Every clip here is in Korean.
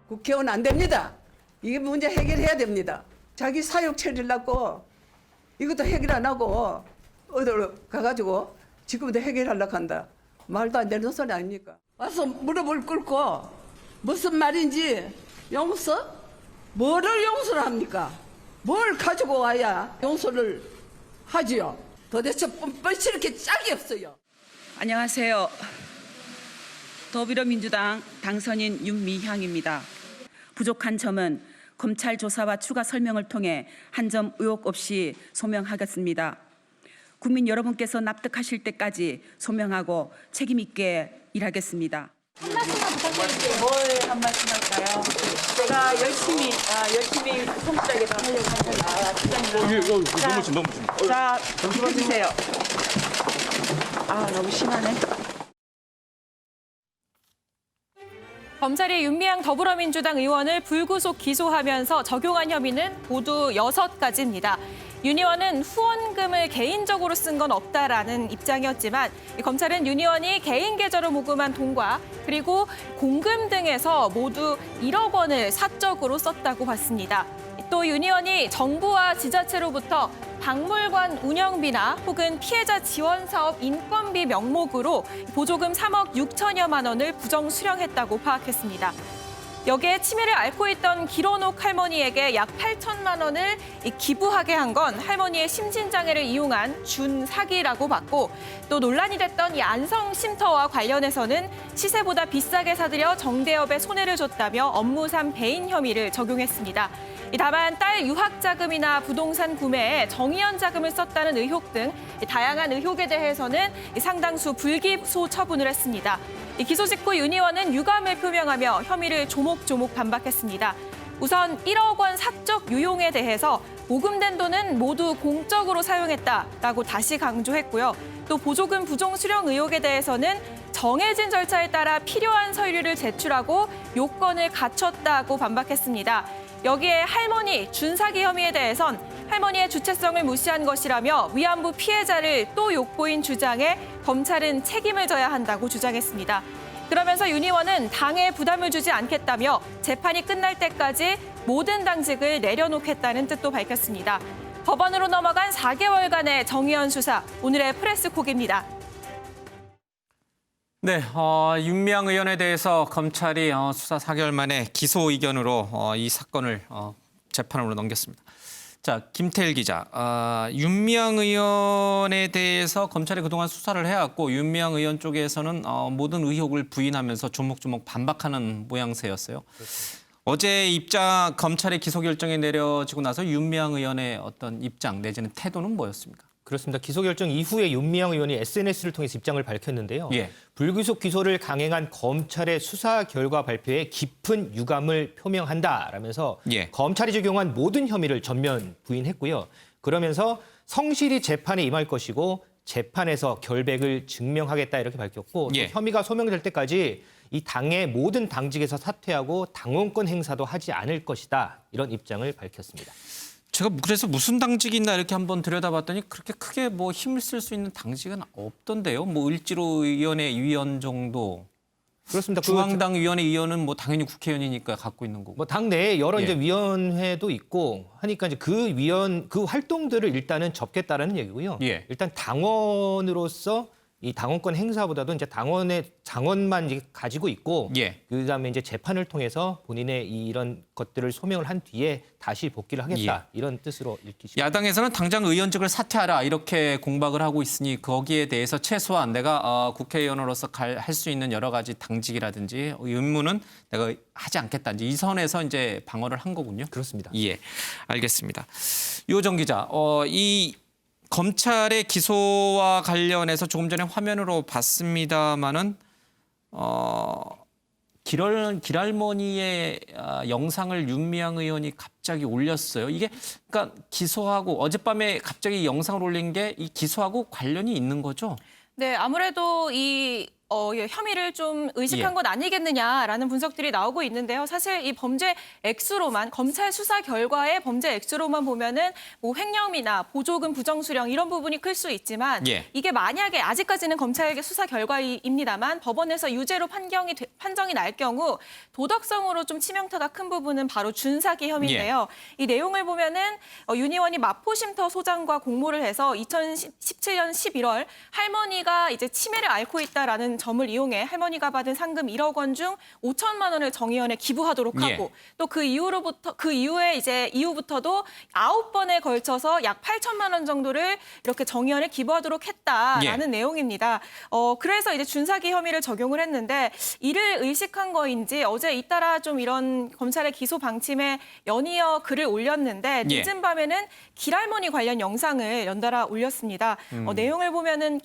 국회의원 안 됩니다. 이게 문제 해결해야 됩니다. 자기 사육 처리려고 이것도 해결 안 하고 어디로 가가지고 지금부터 해결하려고 한다. 말도 안 되는 소리 아닙니까? 와서 무릎을 꿇고 무슨 말인지 용서? 뭐를 용서를 합니까? 뭘 가지고 와야 용서를 하지요? 도대체 뻔뻔히 이렇게 짝이 없어요. 안녕하세요. 더불어민주당 당선인 윤미향입니다. 부족한 점은 검찰 조사와 추가 설명을 통해 한 점 의혹 없이 소명하겠습니다. 국민 여러분께서 납득하실 때까지 소명하고 책임 있게 일하겠습니다. 한 말씀만 부탁드릴게요. 뭘 한 말씀 할까요? 제가 열심히 성실하게 하려고 합니다. 너무 심. 자, 해주세요. 너무 심하네. 검찰이 윤미향 더불어민주당 의원을 불구속 기소하면서 적용한 혐의는 모두 6가지입니다. 윤 의원은 후원금을 개인적으로 쓴 건 없다라는 입장이었지만 검찰은 윤 의원이 개인 계좌로 모금한 돈과 그리고 공금 등에서 모두 1억 원을 사적으로 썼다고 봤습니다. 또 윤 의원이 정부와 지자체로부터 박물관 운영비나 혹은 피해자 지원 사업 인건비 명목으로 보조금 3억 6천여만 원을 부정 수령했다고 파악했습니다. 여기에 치매를 앓고 있던 길원옥 할머니에게 약 8천만 원을 기부하게 한 건 할머니의 심신장애를 이용한 준사기라고 봤고 또 논란이 됐던 이 안성쉼터와 관련해서는 시세보다 비싸게 사들여 정대협에 손해를 줬다며 업무상 배임 혐의를 적용했습니다. 다만 딸 유학자금이나 부동산 구매에 정의연 자금을 썼다는 의혹 등 다양한 의혹에 대해서는 상당수 불기소 처분을 했습니다. 기소 직후 윤 의원은 유감을 표명하며 혐의를 조목조목 반박했습니다. 우선 1억 원 사적 유용에 대해서 모금된 돈은 모두 공적으로 사용했다라고 다시 강조했고요. 또 보조금 부정 수령 의혹에 대해서는 정해진 절차에 따라 필요한 서류를 제출하고 요건을 갖췄다고 반박했습니다. 여기에 할머니 준사기 혐의에 대해선 할머니의 주체성을 무시한 것이라며 위안부 피해자를 또 욕보인 주장에 검찰은 책임을 져야 한다고 주장했습니다. 그러면서 윤 의원은 당에 부담을 주지 않겠다며 재판이 끝날 때까지 모든 당직을 내려놓겠다는 뜻도 밝혔습니다. 법원으로 넘어간 4개월간의 정의연 수사, 오늘의 프레스콕입니다. 네, 윤미향 의원에 대해서 검찰이 수사 4개월 만에 기소 의견으로 이 사건을 재판으로 넘겼습니다. 자, 김태일 기자, 윤미향 의원에 대해서 검찰이 그동안 수사를 해왔고 윤미향 의원 쪽에서는 모든 의혹을 부인하면서 조목조목 반박하는 모양새였어요. 그렇습니다. 어제 검찰의 기소 결정이 내려지고 나서 윤미향 의원의 어떤 입장 내지는 태도는 뭐였습니까? 그렇습니다. 기소 결정 이후에 윤미향 의원이 SNS를 통해서 입장을 밝혔는데요. 예. 불구속 기소를 강행한 검찰의 수사 결과 발표에 깊은 유감을 표명한다라면서 예. 검찰이 적용한 모든 혐의를 전면 부인했고요. 그러면서 성실히 재판에 임할 것이고 재판에서 결백을 증명하겠다 이렇게 밝혔고 예. 또 혐의가 소명될 때까지 이 당의 모든 당직에서 사퇴하고 당원권 행사도 하지 않을 것이다 이런 입장을 밝혔습니다. 제가 그래서 무슨 당직이 있나 이렇게 한번 들여다봤더니 그렇게 크게 뭐 힘을 쓸 수 있는 당직은 없던데요. 뭐 을지로위원회 위원 정도. 그렇습니다. 중앙당 위원회 위원은 뭐 당연히 국회의원이니까 갖고 있는 거고. 뭐 당내에 여러 예. 이제 위원회도 있고 하니까 이제 그 활동들을 일단은 접겠다라는 얘기고요. 예. 일단 당원으로서 이 당원권 행사보다도 이제 당원만 이제 가지고 있고 예. 그다음에 이제 재판을 통해서 본인의 이런 것들을 소명을 한 뒤에 다시 복귀를 하겠다 이런 뜻으로 읽히시죠. 야당에서는 당장 의원직을 사퇴하라 이렇게 공박을 하고 있으니 거기에 대해서 최소한 내가 국회의원으로서 할 수 있는 여러 가지 당직이라든지 의무는 내가 하지 않겠다. 이제 이 선에서 이제 방어를 한 거군요. 그렇습니다. 예, 알겠습니다. 유호정 기자, 이 검찰의 기소와 관련해서 조금 전에 화면으로 봤습니다마는 길할머니의 영상을 윤미향 의원이 갑자기 올렸어요. 이게 그러니까 기소하고 어젯밤에 갑자기 영상을 올린 게 이 기소하고 관련이 있는 거죠? 네, 아무래도 이 혐의를 좀 의식한 예. 것 아니겠느냐라는 분석들이 나오고 있는데요. 사실 이 범죄 액수로만 검찰 수사 결과의 범죄 액수로만 보면은 뭐 횡령이나 보조금 부정수령 이런 부분이 클 수 있지만 예. 이게 만약에 아직까지는 검찰의 수사 결과입니다만 법원에서 유죄로 판정이 날 경우 도덕성으로 좀 치명타가 큰 부분은 바로 준사기 혐의인데요. 이 내용을 보면은 윤 의원이 마포쉼터 소장과 공모를 해서 2017년 11월 할머니가 이제 치매를 앓고 있다라는 점을 이용해 할머니가 받은 상금 1억 원 중 5천만 원을 정 의원에 기부하도록 하고 또 그 이후부터도 9번에 걸쳐서 약 8천만 원 정도를 이렇게 정 의원에 기부하도록 했다라는 내용입니다. 그래서 이제 준사기 혐의를 적용을 했는데 이를 의식한 거인지 어제 잇따라 좀 이런 검찰의 기소 방침에 연이어 글을 올렸는데 늦은 밤에는 길할머니 관련 영상을 연달아 올렸습니다. 내용을 보면은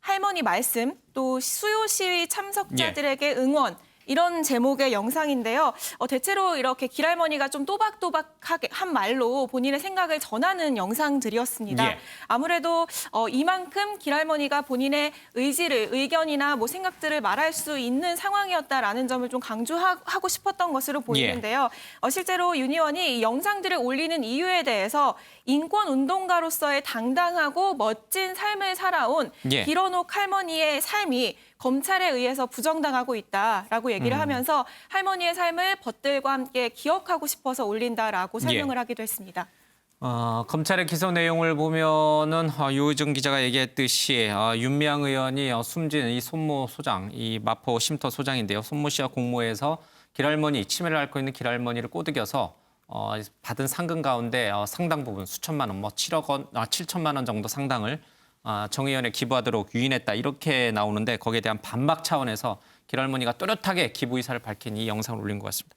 할머니 말씀, 또 수요 시위 참석자들에게 응원, 이런 제목의 영상인데요. 대체로 이렇게 길할머니가 좀 또박또박하게 한 말로 본인의 생각을 전하는 영상들이었습니다. 아무래도 이만큼 길할머니가 본인의 의견이나 뭐 생각들을 말할 수 있는 상황이었다라는 점을 좀 강조하고 싶었던 것으로 보이는데요. 실제로 윤 의원이 이 영상들을 올리는 이유에 대해서 인권운동가로서의 당당하고 멋진 삶을 살아온 길어녹 할머니의 삶이 검찰에 의해서 부정당하고 있다라고 얘기를 하면서 할머니의 삶을 벗들과 함께 기억하고 싶어서 올린다라고 설명을 하기도 했습니다. 검찰의 기소 내용을 보면은 유호정 기자가 얘기했듯이 윤미향 의원이 숨진 이 손모 소장, 이 마포 쉼터 소장인데요. 손모 씨와 공모해서 길할머니, 치매를 앓고 있는 길할머니를 꼬드겨서 받은 상금 가운데 상당 부분 수천만 원, 뭐 7천만 원 정도 상당을 정 의원에 기부하도록 유인했다 이렇게 나오는데 거기에 대한 반박 차원에서 길할머니가 또렷하게 기부 의사를 밝힌 이 영상을 올린 것 같습니다.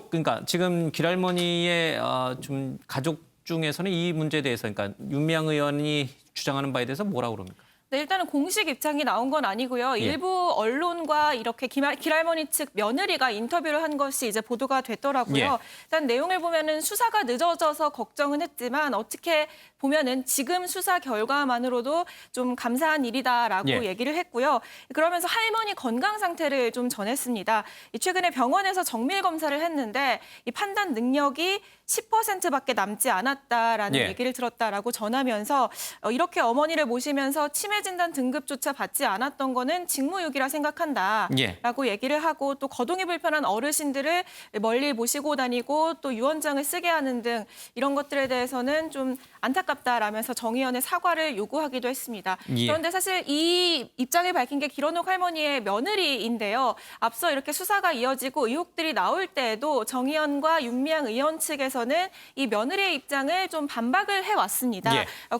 그러니까 지금 길할머니의 좀 가족 중에서는 이 문제에 대해서 그러니까 윤미향 의원이 주장하는 바에 대해서 뭐라고 그럽니까? 네, 일단은 공식 입장이 나온 건 아니고요. 일부 언론과 이렇게 길할머니 측 며느리가 인터뷰를 한 것이 이제 보도가 됐더라고요. 일단 내용을 보면은 수사가 늦어져서 걱정은 했지만 어떻게 보면은 지금 수사 결과만으로도 좀 감사한 일이다라고 얘기를 했고요. 그러면서 할머니 건강 상태를 좀 전했습니다. 최근에 병원에서 정밀 검사를 했는데 이 판단 능력이 10%밖에 남지 않았다라는 얘기를 들었다라고 전하면서 이렇게 어머니를 모시면서 치매 진단 등급조차 받지 않았던 거는 직무유기라 생각한다라고 얘기를 하고 또 거동이 불편한 어르신들을 멀리 모시고 다니고 또 유언장을 쓰게 하는 등 이런 것들에 대해서는 좀 안타깝다라면서 정 의원의 사과를 요구하기도 했습니다. 그런데 사실 이 입장을 밝힌 게 길어녹 할머니의 며느리인데요. 앞서 이렇게 수사가 이어지고 의혹들이 나올 때에도 정 의원과 윤미향 의원 측에서는 이 며느리의 입장을 좀 반박을 해왔습니다.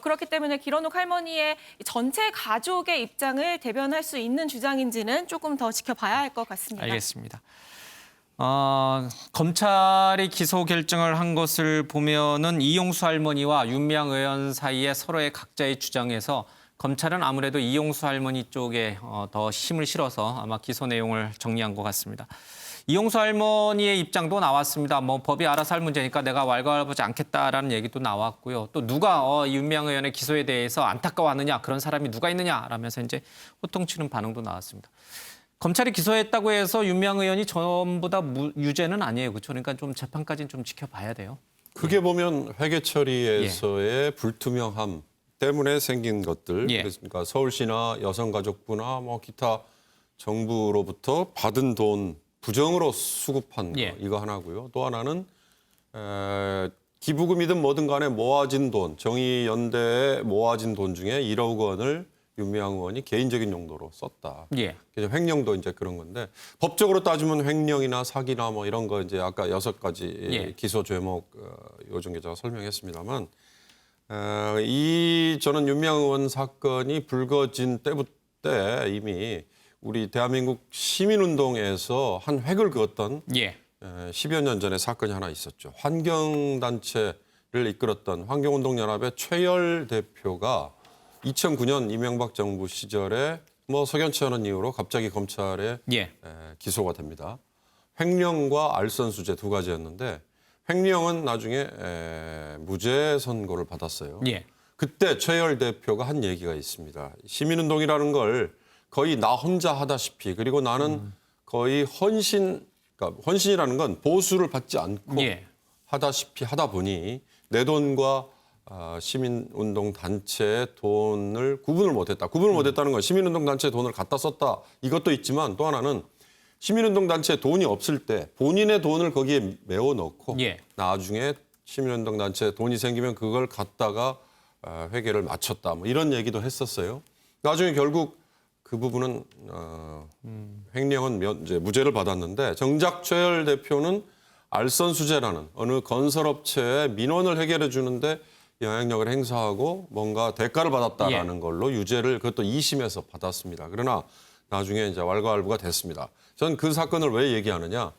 그렇기 때문에 길어녹 할머니의 전체 가족의 입장을 대변할 수 있는 주장인지는 조금 더 지켜봐야 할 것 같습니다. 알겠습니다. 검찰이 기소 결정을 한 것을 보면은 이용수 할머니와 윤미향 의원 사이에 서로의 각자의 주장에서 검찰은 아무래도 이용수 할머니 쪽에 더 힘을 실어서 아마 기소 내용을 정리한 것 같습니다. 이용수 할머니의 입장도 나왔습니다. 뭐 법이 알아서 할 문제니까 내가 왈가왈부하지 않겠다라는 얘기도 나왔고요. 또 누가 윤미향 의원의 기소에 대해서 안타까워하느냐, 그런 사람이 누가 있느냐라면서 이제 호통치는 반응도 나왔습니다. 검찰이 기소했다고 해서 윤미향 의원이 전부 다 유죄는 아니에요. 그렇죠? 그러니까 좀 재판까지는 좀 지켜봐야 돼요. 그게 보면 회계 처리에서의 불투명함 때문에 생긴 것들, 그러니까 서울시나 여성가족부나 뭐 기타 정부로부터 받은 돈 부정으로 수급한 거, 이거 하나고요. 또 하나는 기부금이든 뭐든 간에 모아진 돈, 정의연대에 모아진 돈 중에 1억 원을 윤미향 의원이 개인적인 용도로 썼다. 그래서 횡령도 이제 그런 건데 법적으로 따지면 횡령이나 사기나 뭐 이런 거 이제 아까 6가지 기소 죄목 요정 기자가 설명했습니다만 저는 윤미향 의원 사건이 불거진 때부터 이미 우리 대한민국 시민운동에서 한 획을 그었던 10여 년 전에 사건이 하나 있었죠. 환경단체를 이끌었던 환경운동연합의 최열 대표가 2009년 이명박 정부 시절에 뭐 석연치 않은 이유로 갑자기 검찰에 기소가 됩니다. 횡령과 알선수재 두 가지였는데 횡령은 나중에 무죄 선고를 받았어요. 그때 최열 대표가 한 얘기가 있습니다. 시민운동이라는 걸 거의 나 혼자 하다시피 그리고 나는 거의 그러니까 헌신이라는 건 보수를 받지 않고 예. 하다시피 하다 보니 내 돈과 시민운동 단체의 돈을 구분을 못했다. 구분을 못했다는 건 시민운동 단체의 돈을 갖다 썼다. 이것도 있지만 또 하나는 시민운동 단체에 돈이 없을 때 본인의 돈을 거기에 메워 넣고 예. 나중에 시민운동 단체에 돈이 생기면 그걸 갖다가 회계를 마쳤다. 뭐 이런 얘기도 했었어요. 나중에 결국 그 부분은 횡령은 이제 무죄를 받았는데 정작 최열 대표는 알선수재라는 어느 건설업체에 민원을 해결해 주는데 영향력을 행사하고 뭔가 대가를 받았다라는 걸로 유죄를 그것도 2심에서 받았습니다. 그러나 나중에 이제 왈가왈부가 됐습니다. 저는 그 사건을 왜 얘기하느냐.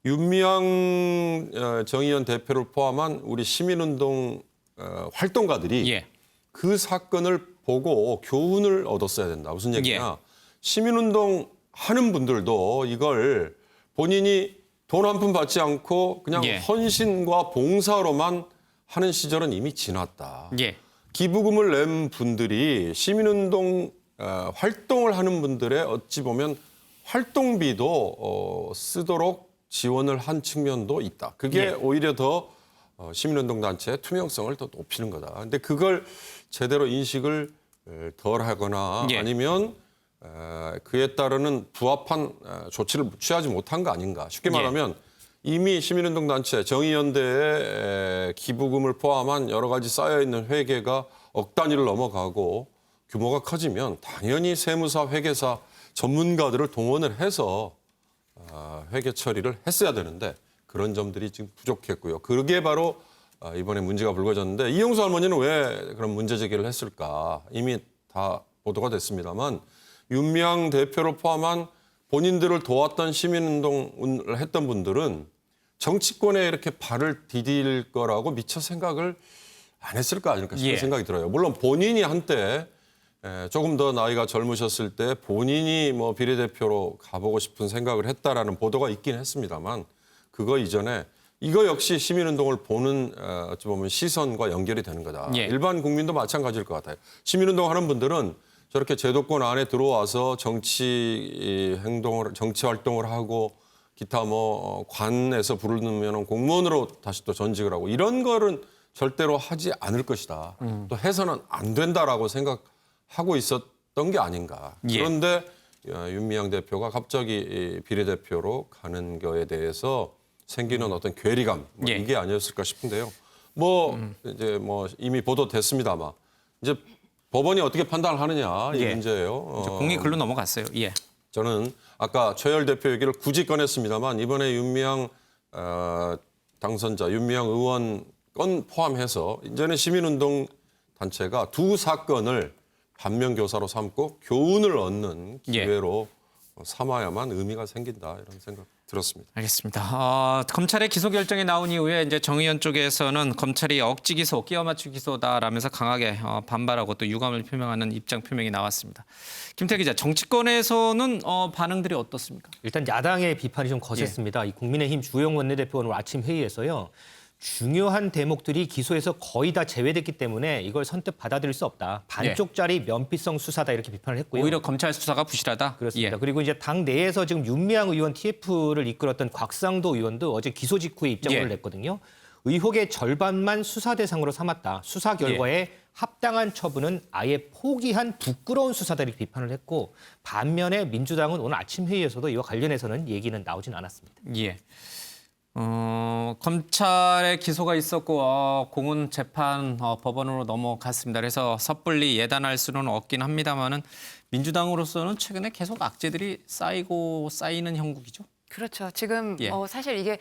윤미향 정의연 대표를 포함한 우리 시민운동 활동가들이 그 사건을 보고 교훈을 얻었어야 된다. 무슨 얘기냐. 시민운동 하는 분들도 이걸 본인이 돈 한 푼 받지 않고 그냥 헌신과 봉사로만 하는 시절은 이미 지났다. 기부금을 낸 분들이 시민운동 활동을 하는 분들의 어찌 보면 활동비도 쓰도록 지원을 한 측면도 있다. 그게 오히려 더 시민운동 단체의 투명성을 더 높이는 거다. 근데 그걸 제대로 인식을 덜 하거나 아니면 그에 따르는 부합한 조치를 취하지 못한 거 아닌가. 쉽게 말하면 이미 시민운동 단체 정의연대의 기부금을 포함한 여러 가지 쌓여있는 회계가 억 단위를 넘어가고 규모가 커지면 당연히 세무사, 회계사 전문가들을 동원을 해서 회계 처리를 했어야 되는데 그런 점들이 지금 부족했고요. 그게 바로 이번에 문제가 불거졌는데 이용수 할머니는 왜 그런 문제 제기를 했을까? 이미 다 보도가 됐습니다만 윤미향 대표를 포함한 본인들을 도왔던 시민운동을 했던 분들은 정치권에 이렇게 발을 디딜 거라고 미처 생각을 안 했을 거 아닐까 싶은 생각이 들어요. 물론 본인이 한때 조금 더 나이가 젊으셨을 때 본인이 뭐 비례대표로 가보고 싶은 생각을 했다라는 보도가 있긴 했습니다만 그거 이전에 이거 역시 시민운동을 보는 어찌 보면 시선과 연결이 되는 거다. 일반 국민도 마찬가지일 것 같아요. 시민운동 하는 분들은 저렇게 제도권 안에 들어와서 정치 활동을 하고 기타 뭐 관에서 부르면 공무원으로 다시 또 전직을 하고 이런 거는 절대로 하지 않을 것이다. 또 해서는 안 된다라고 생각하고 있었던 게 아닌가. 그런데 윤미향 대표가 갑자기 비례대표로 가는 거에 대해서 생기는 어떤 괴리감 뭐 이게 아니었을까 싶은데요. 이제 이미 보도됐습니다만 이제 법원이 어떻게 판단을 하느냐 이 문제예요. 공이 글로 넘어갔어요. 저는 아까 최열 대표 얘기를 굳이 꺼냈습니다만 이번에 윤미향 당선자, 윤미향 의원 건 포함해서 이제는 시민운동 단체가 두 사건을 반면교사로 삼고 교훈을 얻는 기회로 삼아야만 의미가 생긴다 이런 생각 들었습니다. 알겠습니다. 검찰의 기소 결정이 나온 이후에 이제 정의연 쪽에서는 검찰이 억지 기소, 끼워 맞추기 기소다라면서 강하게 반발하고 또 유감을 표명하는 입장 표명이 나왔습니다. 김태희 기자, 정치권에서는 반응들이 어떻습니까? 일단 야당의 비판이 좀 거셌습니다. 이 국민의힘 주호영 원내대표는 오늘 아침 회의에서요. 중요한 대목들이 기소에서 거의 다 제외됐기 때문에 이걸 선뜻 받아들일 수 없다. 반쪽짜리 면피성 수사다 이렇게 비판을 했고요. 오히려 검찰 수사가 부실하다? 그렇습니다. 그리고 이제 당 내에서 지금 윤미향 의원 TF를 이끌었던 곽상도 의원도 어제 기소 직후에 입장을 냈거든요. 의혹의 절반만 수사 대상으로 삼았다. 수사 결과에 합당한 처분은 아예 포기한 부끄러운 수사다 이렇게 비판을 했고 반면에 민주당은 오늘 아침 회의에서도 이와 관련해서는 얘기는 나오진 않았습니다. 검찰의 기소가 있었고 공은 재판 법원으로 넘어갔습니다. 그래서 섣불리 예단할 수는 없긴 합니다만은 민주당으로서는 최근에 계속 악재들이 쌓이는 형국이죠. 그렇죠. 지금 사실 이게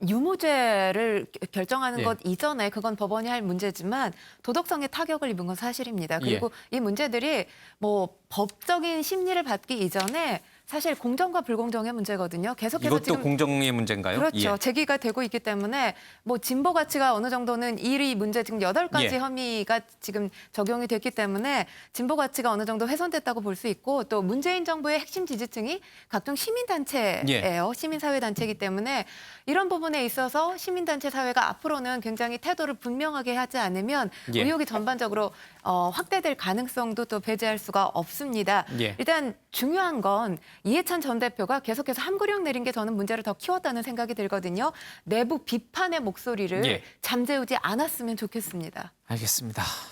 유무죄를 결정하는 것 이전에 그건 법원이 할 문제지만 도덕성에 타격을 입은 건 사실입니다. 그리고 이 문제들이 뭐 법적인 심리를 받기 이전에 사실 공정과 불공정의 문제거든요. 계속해서 이것도 지금 공정의 문제인가요? 그렇죠. 예. 제기가 되고 있기 때문에 뭐 진보 가치가 어느 정도는 1위 문제 지금 8가지 예. 혐의가 지금 적용이 됐기 때문에 진보 가치가 어느 정도 훼손됐다고 볼 수 있고 또 문재인 정부의 핵심 지지층이 각종 시민단체예요. 예. 시민사회단체이기 때문에 이런 부분에 있어서 시민단체 사회가 앞으로는 굉장히 태도를 분명하게 하지 않으면 예. 의혹이 전반적으로 확대될 가능성도 또 배제할 수가 없습니다. 예. 일단 중요한 건 이해찬 전 대표가 계속해서 함구령 내린 게 저는 문제를 더 키웠다는 생각이 들거든요. 내부 비판의 목소리를 예. 잠재우지 않았으면 좋겠습니다. 알겠습니다.